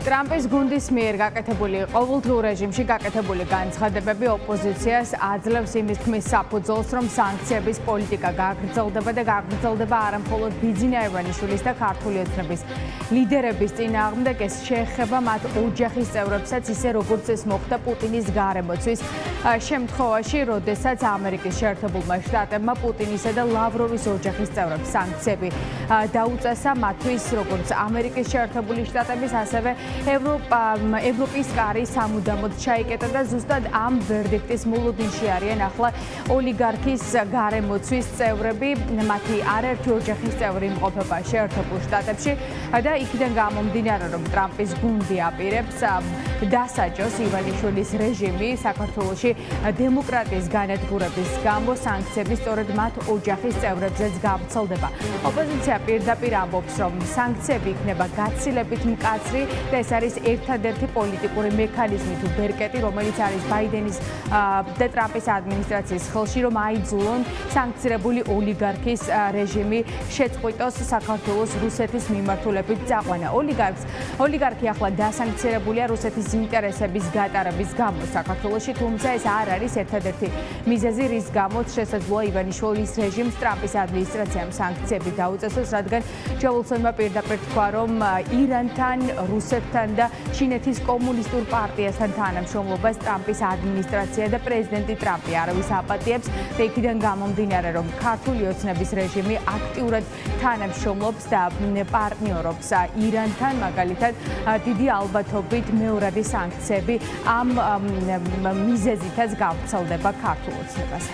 ტრამპის გუნდის მიერ გაკეთებული ყოველდღიურ რეჟიმში გაკეთებული განცხადებები ოპოზიციას აძლევს იმის თქმის საფუძველს, რომ სანქციების პოლიტიკა გაგრძელდება და გაგრძელდება არა მხოლოდ ბიძინა ივანიშვილის და ქართული ოცნების ლიდერების წინააღმდეგ, ეს შეეხება მათ ოჯახის წევრებსაც, ისე როგორც ეს მოხდა პუტინის გარემოცვის შემთხვევაში, როდესაც ამერიკის შეერთებულმა შტატებმა პუტინისა და ლავროვის ოჯახის წევრებს სანქციები დაუწესა მათთვის, როგორც ამერიკის შეერთებული შტატების, ასევე ევროპის კარი სამუდამოდ ჩაიკეტა და ზუსტად ამ ვერდიქტის მოლოდინში არიან ახლა ოლიგარქის გარემოცვის წევრები, მათი არაერთი ოჯახის წევრი იმყოფება შეერთებულ შტატებში და იქიდან გამომდინარე, რომ ტრამპის გუნდი აპირებს დასაჯოს ივანიშვილის რეჟიმი საქართველოში დემოკრატიის განადგურების გამო სანქციები სწორედ მათ ოჯახის წევრებზეც გავრცელდება. ოპოზიცია პირდაპირ ამბობს, რომ სანქციები იქნება გაცილებით მკაცრი და ეს არის ერთადერთი პოლიტიკური მექანიზმი თუ ბერკეტი, რომელიც არის ბაიდენის და ტრამპის ადმინისტრაციის ხელში, რომ აიძულონ სანქცირებული ოლიგარქის რეჟიმი შეწყვიტოს საქართველოს რუსეთის მიმართულებით წაყვანა. ოლიგარქი ახლა დასანქცირებულია რუსეთის ინტერესების გატარების გამო საქართველოში, თუმცა ეს არ არის ერთადერთი მიზეზი, რის გამოც შესაძლოა ივანიშვილის რეჟიმს ტრამპის ადმინისტრაციამ სანქციები დაუწესოს, რადგან ჯეულსონმა პირდაპირ თქვა, რომ ირანთან, რუსეთთან და ჩინეთის კომუნისტურ პარტიასთან თანამშრომლობას ტრამპის ადმინისტრაცია და პრეზიდენტი ტრამპი არავის აპატიებს და იქიდან გამომდინარე, რომ ქართული ოცნების რეჟიმი აქტიურად თანამშრომლობს და პარტნიორობს ირანთან, მაგალითად დიდი ალბათობით მეორადი სანქციები ამ მიზეზითაც გავრცელდება ქართულ ოცნებაზე.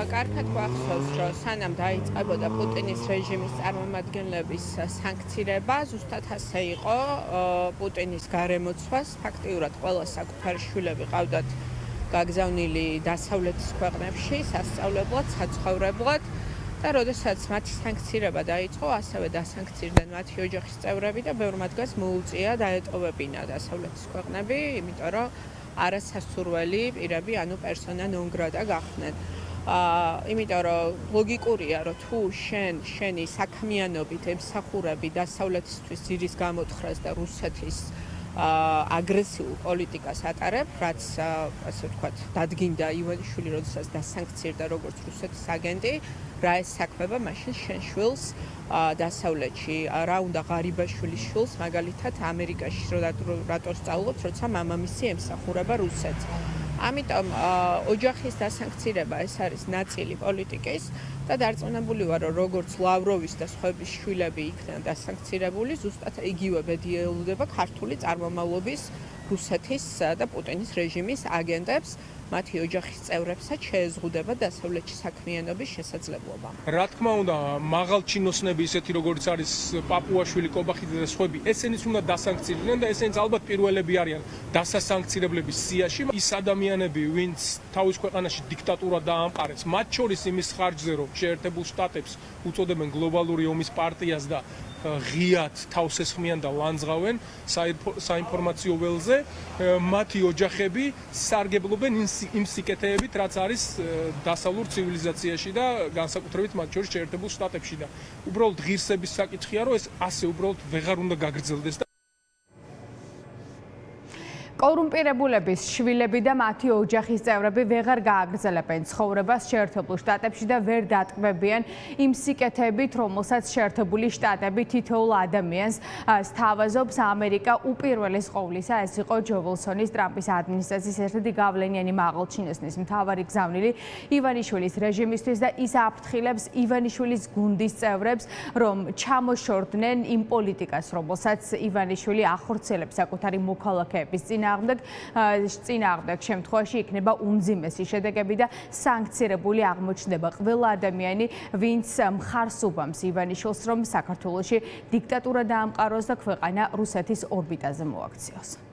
კარგად გვახსოვს, რომ სანამ დაიწყებოდა პუტინის რეჟიმის წარმომადგენლების სანქცირება, ზუსტად ასე იყო პუტინის გარემოცვას. ფაქტიურად ყველა საკუთარი შვილები ყავდათ გაგზავნილი დასავლეთის ქვეყნებში, სასწავლებლად, საცხოვრებლად და როდესაც მათი სანქცირება დაიწყო, ასევე დასანქცირდნენ მათი ოჯახის წევრები და ბევრ მათგანს მოუწია დაეტოვებინა დასავლეთის ქვეყნები, იმიტომ რომ არასასურველი პირები, ანუ პერსონა ნონ გრატა გახდნენ. იმიტომ რომ ლოგიკურია, რომ თუ შენი საქმიანობით ემსახურები დასავლეთისთვის ძირის გამოთხრას და რუსეთის აგრესიულ პოლიტიკას ატარებ, რაც ასე ვთქვათ, დადგინდა ივანიშვილი, როდესაც დასანქცირდა როგორც რუსეთის აგენტი, რა ეს საქმეა მაშინ შენ შვილს დასავლეთში, რა უნდა ღარიბაშვილის შვილს, მაგალითად ამერიკაში რატო სწავლობს, როცა მამამისი ემსახურება რუსეთს. ამიტომ ოჯახის დასანქცირება ეს არის ნაწილი პოლიტიკის და დარწმუნებული ვარ, რომ როგორც ლავროვის და სხვების შვილები იქნან დასანქცირებული, ზუსტად იგივე ბედი ელოდება ქართული წარმომავლობის რუსეთის და პუტინის რეჟიმის აგენტებს, მათი ოჯახის წევრებსაც შეეზღუდება დასავლეთში საქმიანობის შესაძლებლობა. რა თქმა უნდა, მაღალჩინოსნები ისეთი როგორც არის პაპუაშვილი, კობახიძე და სხვები, ესენიც უნდა დასანქცირდნენ და ესენიც ალბათ პირველები არიან დასასანქცირებლების სიაში. ის ადამიანები, ვინც თავის ქვეყანაში დიქტატურა დაამყარეს, მათ შორის იმის ხარჯზე, რომ შეერთებულ შტატებს უწოდებენ გლობალური ომის პარტიას და ღიად თავს ესხმიან და ლანძღავენ საინფორმაციო ველზე, მათი ოჯახები სარგებლობენ იმ სიკეთეებით, რაც არის დასავლურ ცივილიზაციაში და განსაკუთრებით მათ შორის შეერთებულ შტატებში და უბრალოდ ღირსების საკითხია, რომ ეს ასე უბრალოდ ვეღარ უნდა გაგრძელდეს. კორუმპირებულების შვილები და მათი ოჯახის წევრები ვეღარ გააგრძელებენ ცხოვრებას შეერთებულ შტატებში და ვერ დატკბებიან იმ სიკეთეებით, რომელსაც შეერთებული შტატები თითოეულ ადამიანს სთავაზობს. ამერიკა უპირველეს ყოვლისა, ეს იყო ჯო ვილსონის ტრამპის ადმინისტრაციის ერთ-ერთი გავლენიანი მაღალჩინოსნის მთავარი გზავნილი ივანიშვილის რეჟიმისთვის და ის აფრთხილებს ივანიშვილის გუნდის წევრებს, რომ ჩამოშორდნენ იმ პოლიტიკას, რომელსაც ივანიშვილი ახორციელებს საკუთარი მოქალაქეების წინააღმდეგ შემთხვევაში იქნება უმძიმესი შედეგები და სანქცირებული აღმოჩნდება ყველა ადამიანი, ვინც მხარს უბამს ივანიშვილს, რომ საქართველოში დიქტატურა დაამყაროს და ქვეყანა რუსეთის ორბიტაზე მოაქციოს.